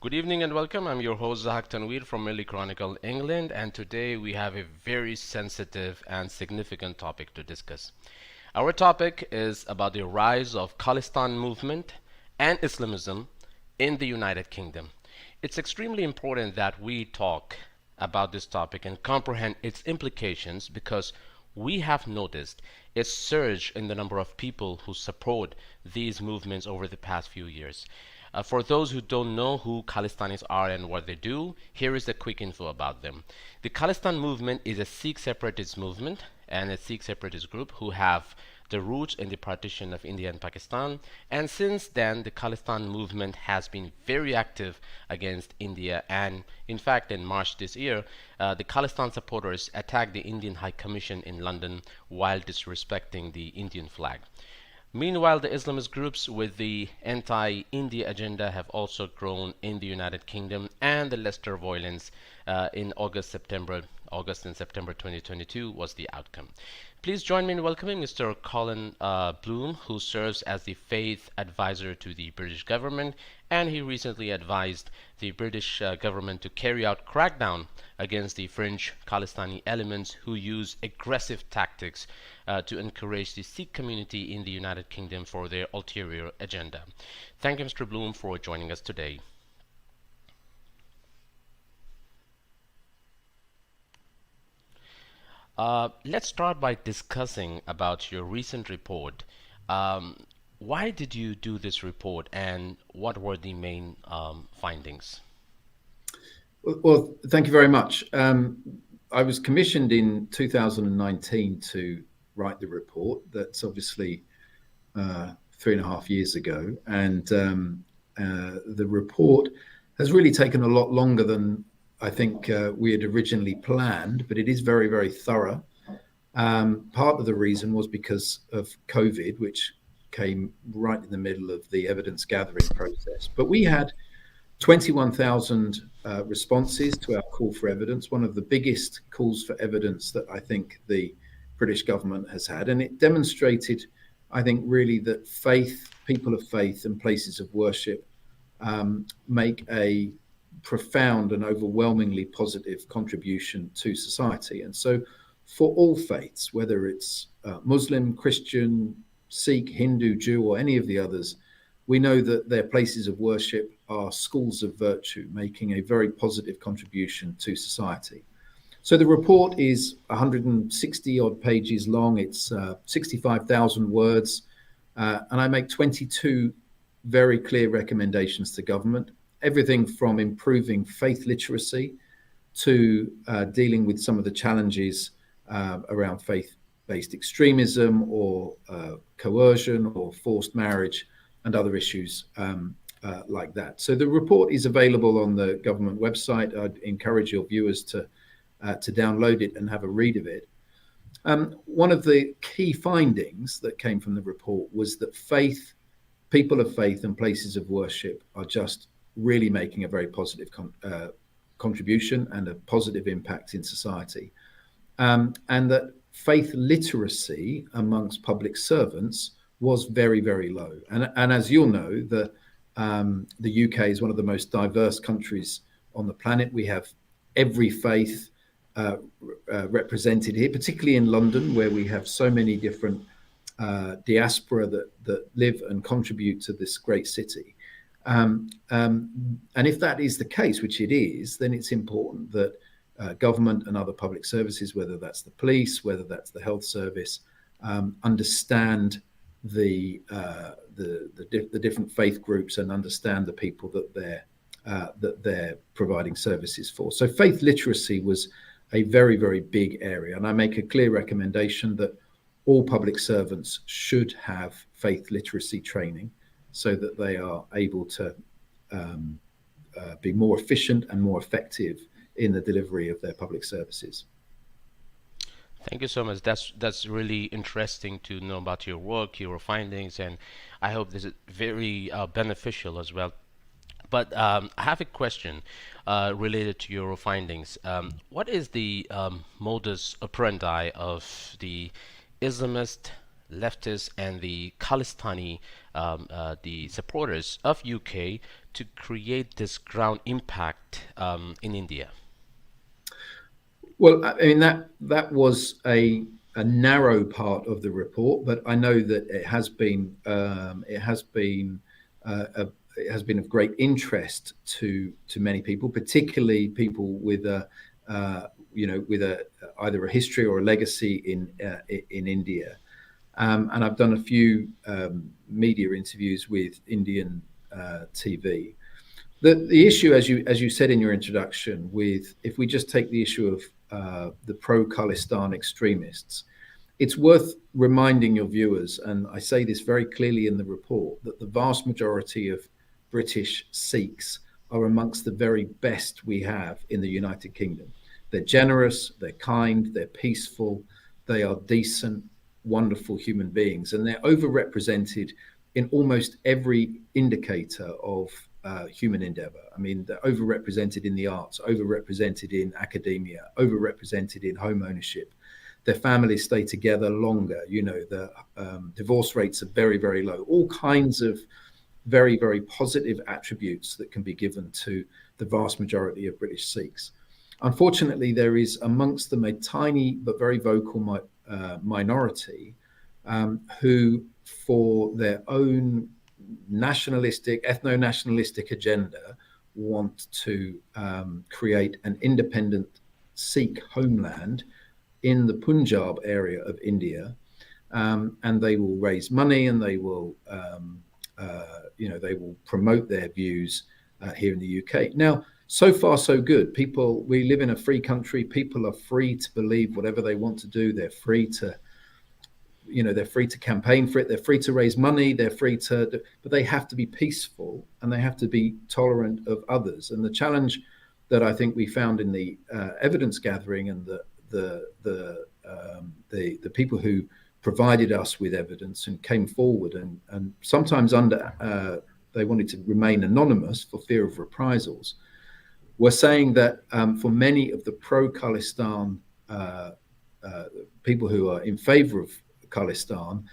Good evening and welcome. I'm your host Zahak Tanweer from Milli Chronicle England, and today we have a very sensitive and significant topic to discuss. Our topic is about the rise of Khalistani movement and Islamism in the United Kingdom. It's extremely important that we talk about this topic and comprehend its implications because we have noticed a surge in the number of people who support these movements over the past few years. For those who don't know who Khalistanis are and what they do, here is a quick info about them. The Khalistan movement is a Sikh separatist movement and a Sikh separatist group who have the roots in the partition of India and Pakistan. And since then, the Khalistan movement has been very active against India. And in fact, in March this year, the Khalistan supporters attacked the Indian High Commission in London while disrespecting the Indian flag. Meanwhile, the Islamist groups with the anti-India agenda have also grown in the United Kingdom, and the Leicester violence in August and September 2022 was the outcome. Please join me in welcoming Mr. Colin Bloom, who serves as the faith advisor to the British government, and he recently advised the British government to carry out crackdown against the fringe Khalistani elements who use aggressive tactics to encourage the Sikh community in the United Kingdom for their ulterior agenda. Thank you, Mr. Bloom, for joining us today. Let's start by discussing about your recent report. Um, why did you do this report, and what were the main findings? Well, thank you very much. I was commissioned in 2019 to write the report. That's obviously 3.5 years ago. And the report has really taken a lot longer than I think we had originally planned, but it is very, very thorough. Part of the reason was because of COVID, which came right in the middle of the evidence gathering process. But we had 21,000 responses to our call for evidence, one of the biggest calls for evidence that I think the British government has had. And it demonstrated, I think, really that faith, people of faith and places of worship make a profound and overwhelmingly positive contribution to society. And so for all faiths, whether it's Muslim, Christian, Sikh, Hindu, Jew, or any of the others, we know that their places of worship are schools of virtue, making a very positive contribution to society. So the report is 160 odd pages long. It's 65,000 words. And I make 22 very clear recommendations to government, everything from improving faith literacy to dealing with some of the challenges around faith-based extremism or coercion or forced marriage and other issues like that. So the report is available on the government website. I'd encourage your viewers to download it and have a read of it. One of the key findings that came from the report was that people of faith and places of worship are just really making a very positive contribution and a positive impact in society. And that faith literacy amongst public servants was very, very low. And as you'll know, the UK is one of the most diverse countries on the planet. We have every faith represented here, particularly in London, where we have so many different diaspora that live and contribute to this great city. And if that is the case, which it is, then it's important that government and other public services, whether that's the police, whether that's the health service, understand the different faith groups and understand the people that they're providing services for. So faith literacy was a very, very big area, and I make a clear recommendation that all public servants should have faith literacy training so that they are able to be more efficient and more effective in the delivery of their public services. Thank you so much. That's really interesting to know about your work, your findings, and I hope this is very beneficial as well. But I have a question related to your findings. What is the modus operandi of the Islamist leftists and the Khalistani, the supporters of UK, to create this ground impact in India? Well, I mean that was a narrow part of the report, but I know that it has been it has been of great interest to many people, particularly people with a with a either a history or a legacy in India. And I've done a few media interviews with Indian TV. The issue, as you said in your introduction, with if we just take the issue of the pro-Khalistan extremists, it's worth reminding your viewers, and I say this very clearly in the report, that the vast majority of British Sikhs are amongst the very best we have in the United Kingdom. They're generous, they're kind, they're peaceful, they are decent, wonderful human beings, and they're overrepresented in almost every indicator of human endeavor. I mean, they're overrepresented in the arts, overrepresented in academia, overrepresented in home ownership. Their families stay together longer. The divorce rates are very, very low. All kinds of very, very positive attributes that can be given to the vast majority of British Sikhs. Unfortunately, there is amongst them a tiny but very vocal minority who, for their own nationalistic, ethno-nationalistic agenda, want to create an independent Sikh homeland in the Punjab area of India, and they will raise money and they will, they will promote their views here in the UK. Now, so far so good. We live in a free country. People are free to believe whatever they want to do. They're free to campaign for it. They're free to raise money. They're free to, but they have to be peaceful and they have to be tolerant of others. And the challenge that I think we found in the evidence gathering and the people who provided us with evidence and came forward and sometimes they wanted to remain anonymous for fear of reprisals, were saying that for many of the pro-Khalistan people who are in favor of Khalistan,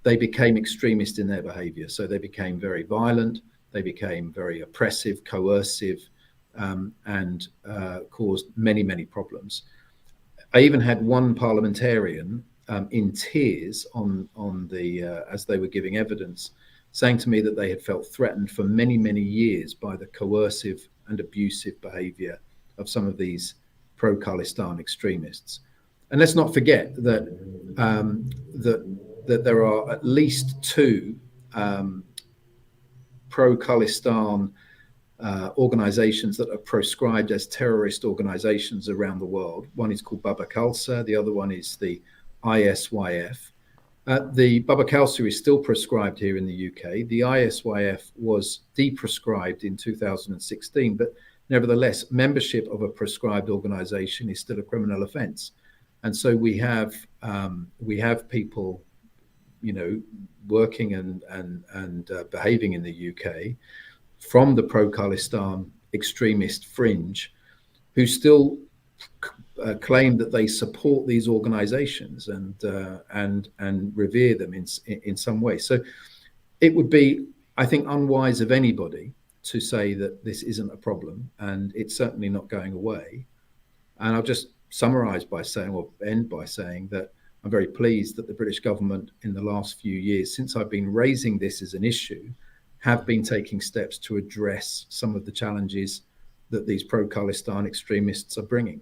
they became extremist in their behavior. So they became very violent, they became very oppressive, coercive, and caused many, many problems. I even had one parliamentarian in tears as they were giving evidence, saying to me that they had felt threatened for many, many years by the coercive and abusive behavior of some of these pro-Khalistan extremists. And let's not forget that that there are at least two pro-Khalistan organizations that are proscribed as terrorist organizations around the world. One is called Baba Khalsa, the other one is the ISYF. The Baba Khalsa is still proscribed here in the UK. The ISYF was deproscribed in 2016, but nevertheless, membership of a proscribed organization is still a criminal offense. And so we have people, working and behaving in the UK from the pro-Khalistan extremist fringe, who still claim that they support these organizations and revere them in some way. So it would be, I think, unwise of anybody to say that this isn't a problem, and it's certainly not going away. And I'll just summarize by saying, or end by saying, that I'm very pleased that the British government in the last few years, since I've been raising this as an issue, have been taking steps to address some of the challenges that these pro-Khalistan extremists are bringing.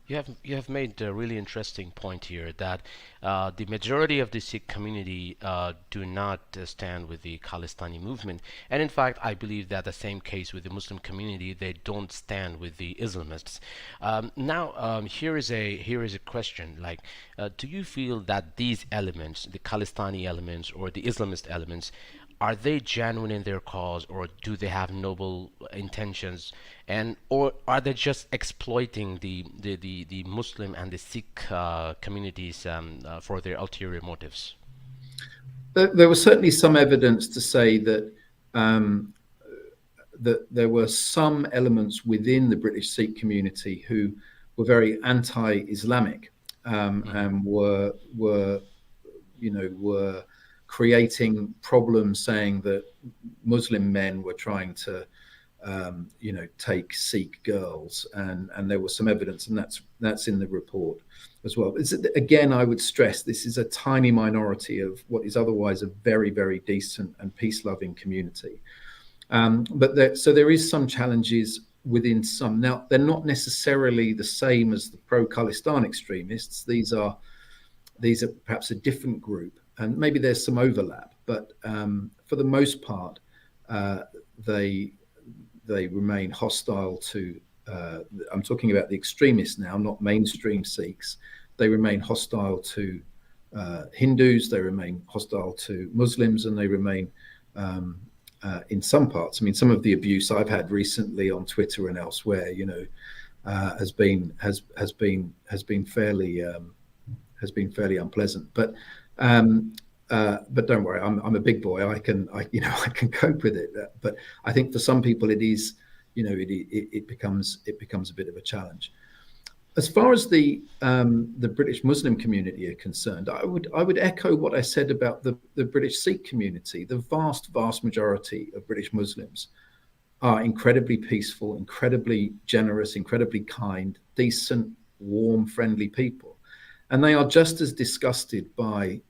You have made a really interesting point here that the majority of the Sikh community do not stand with the Khalistani movement, and in fact, I believe that the same case with the Muslim community, they don't stand with the Islamists. Here is a question: like, do you feel that these elements, the Khalistani elements or the Islamist elements, are they genuine in their cause, or do they have noble intentions, or are they just exploiting the Muslim and the Sikh communities for their ulterior motives? There was certainly some evidence to say that that there were some elements within the British Sikh community who were very anti-Islamic and were were creating problems, saying that Muslim men were trying to take Sikh girls, and there was some evidence, and that's in the report as well. Again, I would stress this is a tiny minority of what is otherwise a very, very decent and peace-loving community. But there is some challenges within some. Now, they're not necessarily the same as the pro-Khalistani extremists. These are perhaps a different group, and maybe there's some overlap. But for the most part, they remain hostile to. I'm talking about the extremists now, not mainstream Sikhs. They remain hostile to Hindus. They remain hostile to Muslims, and they remain. In some parts, I mean, some of the abuse I've had recently on Twitter and elsewhere, has been fairly unpleasant. But don't worry, I'm a big boy. I can cope with it. But I think for some people, it is, it becomes a bit of a challenge. As far as the British Muslim community are concerned, I would echo what I said about the British Sikh community. The vast majority of British Muslims are incredibly peaceful, incredibly generous, incredibly kind, decent, warm, friendly people, and they are just as disgusted by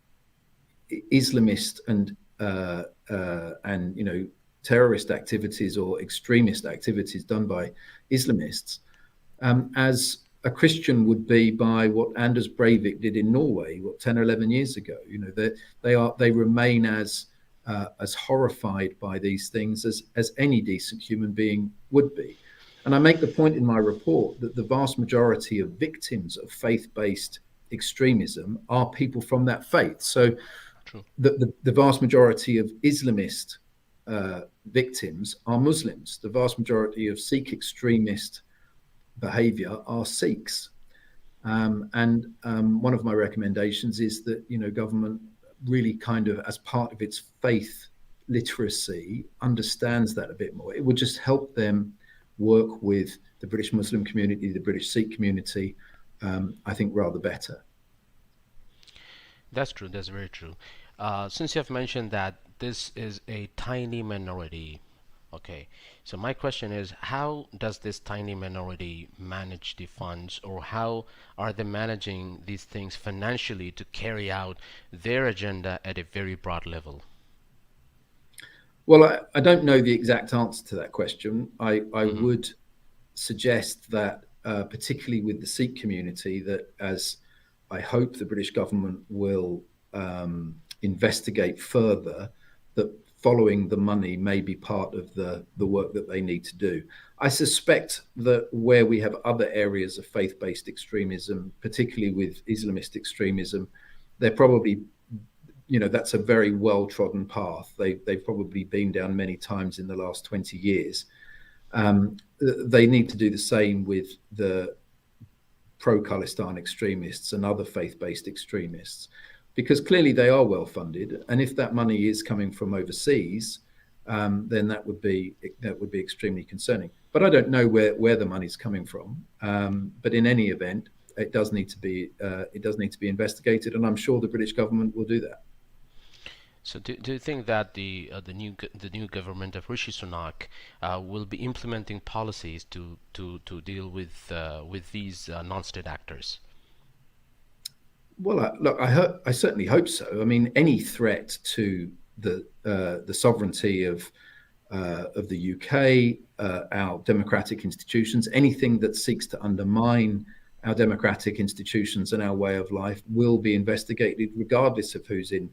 Islamist and terrorist activities or extremist activities done by Islamists as a Christian would be by what Anders Breivik did in Norway, 10 or 11 years ago. They remain as horrified by these things as any decent human being would be. And I make the point in my report that the vast majority of victims of faith-based extremism are people from that faith. So the vast majority of Islamist victims are Muslims. The vast majority of Sikh extremist behavior are Sikhs. And one of my recommendations is that, government really kind of, as part of its faith literacy, understands that a bit more. It would just help them work with the British Muslim community, the British Sikh community, I think rather better. That's true. That's very true. Since you have mentioned that this is a tiny minority, okay, so my question is, how does this tiny minority manage the funds, or how are they managing these things financially to carry out their agenda at a very broad level? Well, I don't know the exact answer to that question. I would suggest that, particularly with the Sikh community, that as I hope the British government will investigate further, that following the money may be part of the work that they need to do. I suspect that where we have other areas of faith-based extremism, particularly with Islamist extremism, they're probably, that's a very well-trodden path. They've probably been down many times in the last 20 years. They need to do the same with the pro-Khalistani extremists and other faith-based extremists, because clearly they are well funded, and if that money is coming from overseas, then that would be extremely concerning. But I don't know where the money's coming from. But in any event, it does need to be investigated, and I'm sure the British government will do that. So do you think that the new government of Rishi Sunak will be implementing policies to deal with these non-state actors? Well, look, I certainly hope so. I mean, any threat to the sovereignty of the UK, our democratic institutions, anything that seeks to undermine our democratic institutions and our way of life will be investigated, regardless of who's in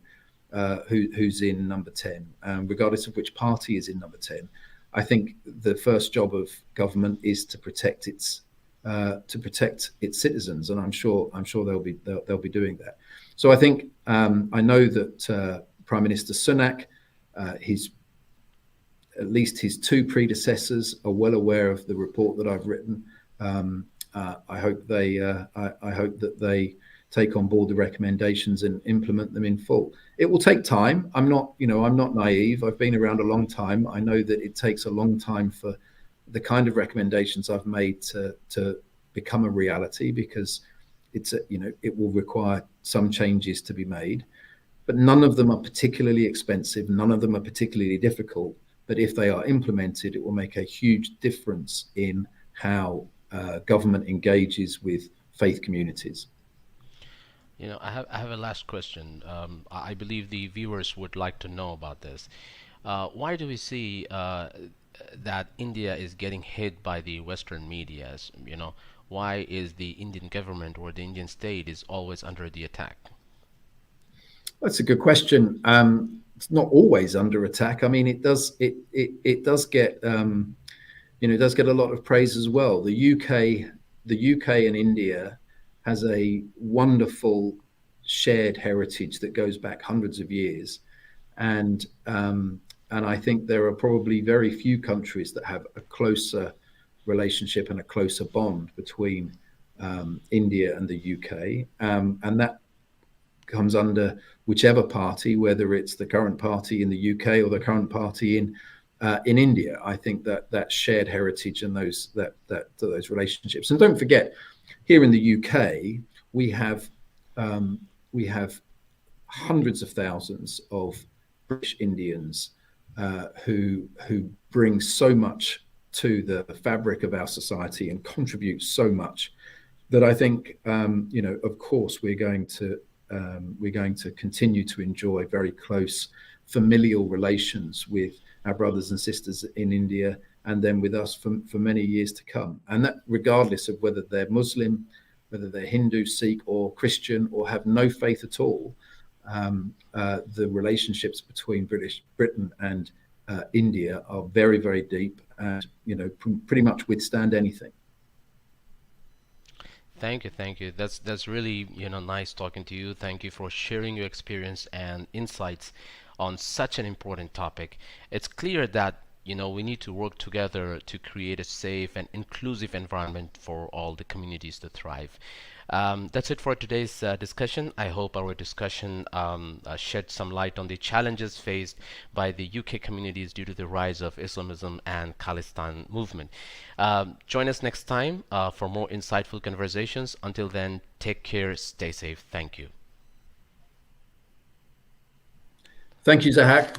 number 10, regardless of which party is in number 10. I think the first job of government is to protect its citizens, and I'm sure they'll be doing that. So I think I know that Prime Minister Sunak, at least his two predecessors are well aware of the report that I've written. I hope that they take on board the recommendations and implement them in full. It will take time. I'm not naive. I've been around a long time. I know that it takes a long time for the kind of recommendations I've made to become a reality, because it will require some changes to be made. but none of them are particularly expensive. None of them are particularly difficult. But if they are implemented, it will make a huge difference in how government engages with faith communities. I have a last question. I believe the viewers would like to know about this. Why do we see that India is getting hit by the Western medias? Why is the Indian government or the Indian state is always under the attack? That's a good question. It's not always under attack. I mean, it does get it does get a lot of praise as well. The UK and India has a wonderful shared heritage that goes back hundreds of years, and I think there are probably very few countries that have a closer relationship and a closer bond between India and the UK, and that comes under whichever party, whether it's the current party in the UK or the current party in India. I think that shared heritage and those relationships. And don't forget, here in the UK, we have hundreds of thousands of British Indians who bring so much to the fabric of our society and contribute so much that I think of course we're going to continue to enjoy very close familial relations with our brothers and sisters in India, and then with us for many years to come. And that regardless of whether they're Muslim, whether they're Hindu, Sikh, or Christian, or have no faith at all, the relationships between Britain and India are very, very deep, and pretty much withstand anything. Thank you. That's really nice talking to you. Thank you for sharing your experience and insights on such an important topic. It's clear that we need to work together to create a safe and inclusive environment for all the communities to thrive. That's it for today's discussion. I hope our discussion shed some light on the challenges faced by the UK communities due to the rise of Islamism and Khalistani movement. Join us next time for more insightful conversations. Until then, take care, stay safe. Thank you. Thank you, Zahak.